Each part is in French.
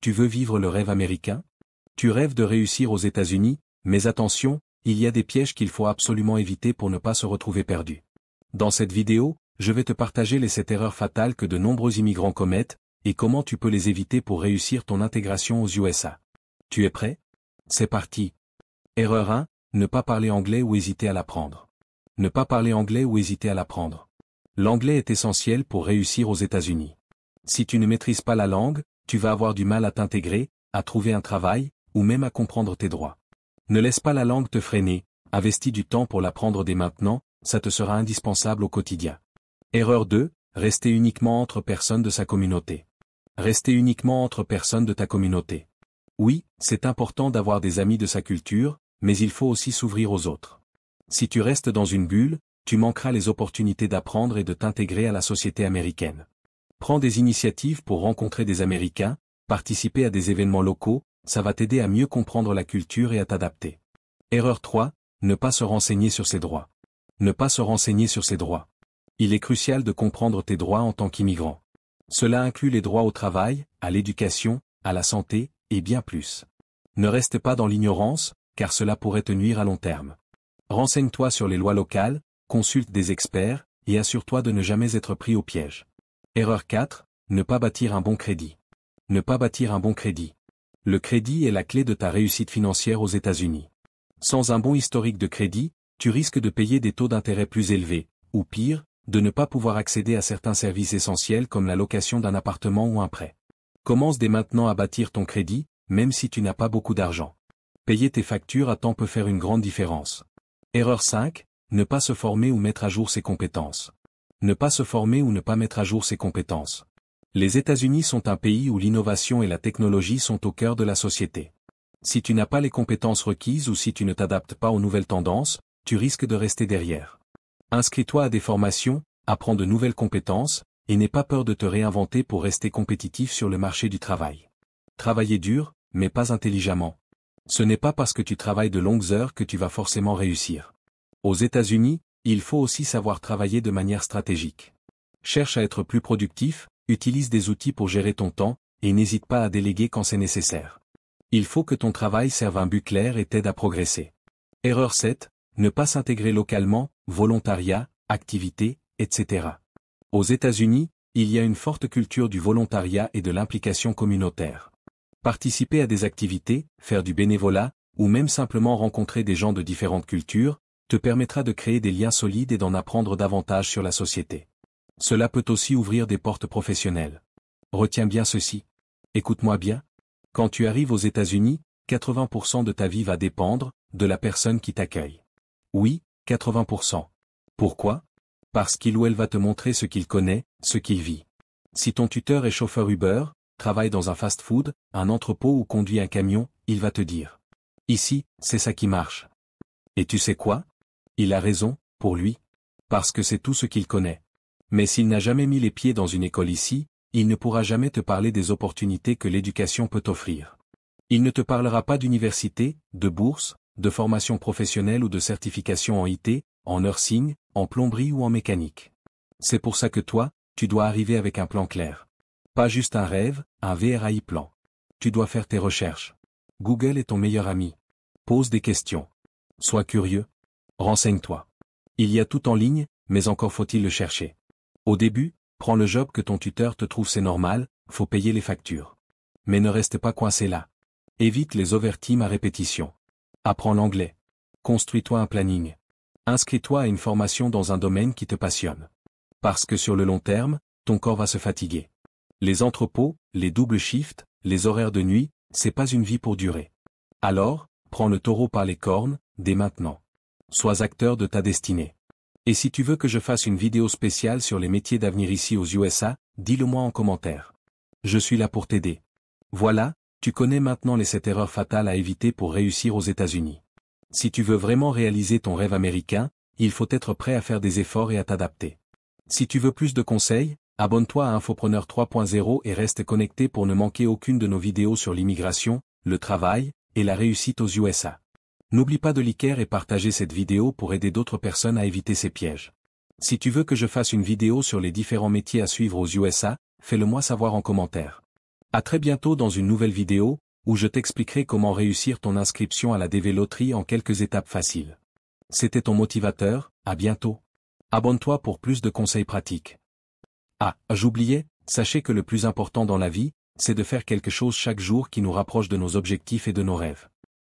Tu veux vivre le rêve américain? Tu rêves de réussir aux États-Unis, mais attention, il y a des pièges qu'il faut absolument éviter pour ne pas se retrouver perdu. Dans cette vidéo, je vais te partager les 7 erreurs fatales que de nombreux immigrants commettent, et comment tu peux les éviter pour réussir ton intégration aux USA. Tu es prêt? C'est parti. Erreur 1, ne pas parler anglais ou hésiter à l'apprendre. Ne pas parler anglais ou hésiter à l'apprendre. L'anglais est essentiel pour réussir aux États-Unis. Si tu ne maîtrises pas la langue, tu vas avoir du mal à t'intégrer, à trouver un travail, ou même à comprendre tes droits. Ne laisse pas la langue te freiner, investis du temps pour l'apprendre dès maintenant, ça te sera indispensable au quotidien. Erreur 2, rester uniquement entre personnes de sa communauté. Rester uniquement entre personnes de ta communauté. Oui, c'est important d'avoir des amis de sa culture, mais il faut aussi s'ouvrir aux autres. Si tu restes dans une bulle, tu manqueras les opportunités d'apprendre et de t'intégrer à la société américaine. Prends des initiatives pour rencontrer des Américains, participer à des événements locaux, ça va t'aider à mieux comprendre la culture et à t'adapter. Erreur 3, ne pas se renseigner sur ses droits. Ne pas se renseigner sur ses droits. Il est crucial de comprendre tes droits en tant qu'immigrant. Cela inclut les droits au travail, à l'éducation, à la santé, et bien plus. Ne reste pas dans l'ignorance, car cela pourrait te nuire à long terme. Renseigne-toi sur les lois locales, consulte des experts, et assure-toi de ne jamais être pris au piège. Erreur 4, ne pas bâtir un bon crédit. Ne pas bâtir un bon crédit. Le crédit est la clé de ta réussite financière aux États-Unis. Sans un bon historique de crédit, tu risques de payer des taux d'intérêt plus élevés, ou pire, de ne pas pouvoir accéder à certains services essentiels comme la location d'un appartement ou un prêt. Commence dès maintenant à bâtir ton crédit, même si tu n'as pas beaucoup d'argent. Payer tes factures à temps peut faire une grande différence. Erreur 5, ne pas se former ou mettre à jour ses compétences. Ne pas se former ou ne pas mettre à jour ses compétences. Les États-Unis sont un pays où l'innovation et la technologie sont au cœur de la société. Si tu n'as pas les compétences requises ou si tu ne t'adaptes pas aux nouvelles tendances, tu risques de rester derrière. Inscris-toi à des formations, apprends de nouvelles compétences, et n'aie pas peur de te réinventer pour rester compétitif sur le marché du travail. Travailler dur, mais pas intelligemment. Ce n'est pas parce que tu travailles de longues heures que tu vas forcément réussir. Aux États-Unis, il faut aussi savoir travailler de manière stratégique. Cherche à être plus productif, utilise des outils pour gérer ton temps, et n'hésite pas à déléguer quand c'est nécessaire. Il faut que ton travail serve un but clair et t'aide à progresser. Erreur 7, ne pas s'intégrer localement, volontariat, activités, etc. Aux États-Unis, il y a une forte culture du volontariat et de l'implication communautaire. Participer à des activités, faire du bénévolat, ou même simplement rencontrer des gens de différentes cultures, te permettra de créer des liens solides et d'en apprendre davantage sur la société. Cela peut aussi ouvrir des portes professionnelles. Retiens bien ceci. Écoute-moi bien. Quand tu arrives aux États-Unis, 80% de ta vie va dépendre de la personne qui t'accueille. Oui, 80%. Pourquoi? Parce qu'il ou elle va te montrer ce qu'il connaît, ce qu'il vit. Si ton tuteur est chauffeur Uber, travaille dans un fast-food, un entrepôt ou conduit un camion, il va te dire. Ici, c'est ça qui marche. Et tu sais quoi? Il a raison, pour lui. Parce que c'est tout ce qu'il connaît. Mais s'il n'a jamais mis les pieds dans une école ici, il ne pourra jamais te parler des opportunités que l'éducation peut offrir. Il ne te parlera pas d'université, de bourse, de formation professionnelle ou de certification en IT, en nursing, en plomberie ou en mécanique. C'est pour ça que toi, tu dois arriver avec un plan clair. Pas juste un rêve, un VRAI plan. Tu dois faire tes recherches. Google est ton meilleur ami. Pose des questions. Sois curieux. Renseigne-toi. Il y a tout en ligne, mais encore faut-il le chercher. Au début, prends le job que ton tuteur te trouve, c'est normal, faut payer les factures. Mais ne reste pas coincé là. Évite les overtime à répétition. Apprends l'anglais. Construis-toi un planning. Inscris-toi à une formation dans un domaine qui te passionne. Parce que sur le long terme, ton corps va se fatiguer. Les entrepôts, les doubles shifts, les horaires de nuit, c'est pas une vie pour durer. Alors, prends le taureau par les cornes, dès maintenant. Sois acteur de ta destinée. Et si tu veux que je fasse une vidéo spéciale sur les métiers d'avenir ici aux USA, dis-le moi en commentaire. Je suis là pour t'aider. Voilà, tu connais maintenant les 7 erreurs fatales à éviter pour réussir aux États-Unis. Si tu veux vraiment réaliser ton rêve américain, il faut être prêt à faire des efforts et à t'adapter. Si tu veux plus de conseils, abonne-toi à Infopreneur 3.0 et reste connecté pour ne manquer aucune de nos vidéos sur l'immigration, le travail, et la réussite aux USA. N'oublie pas de liker et partager cette vidéo pour aider d'autres personnes à éviter ces pièges. Si tu veux que je fasse une vidéo sur les différents métiers à suivre aux USA, fais-le moi savoir en commentaire. À très bientôt dans une nouvelle vidéo, où je t'expliquerai comment réussir ton inscription à la DV Loterie en quelques étapes faciles. C'était ton motivateur, à bientôt. Abonne-toi pour plus de conseils pratiques. Ah, j'oubliais, sachez que le plus important dans la vie, c'est de faire quelque chose chaque jour qui nous rapproche de nos objectifs et de nos rêves.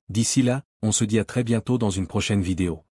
D'ici là, on se dit à très bientôt dans une prochaine vidéo.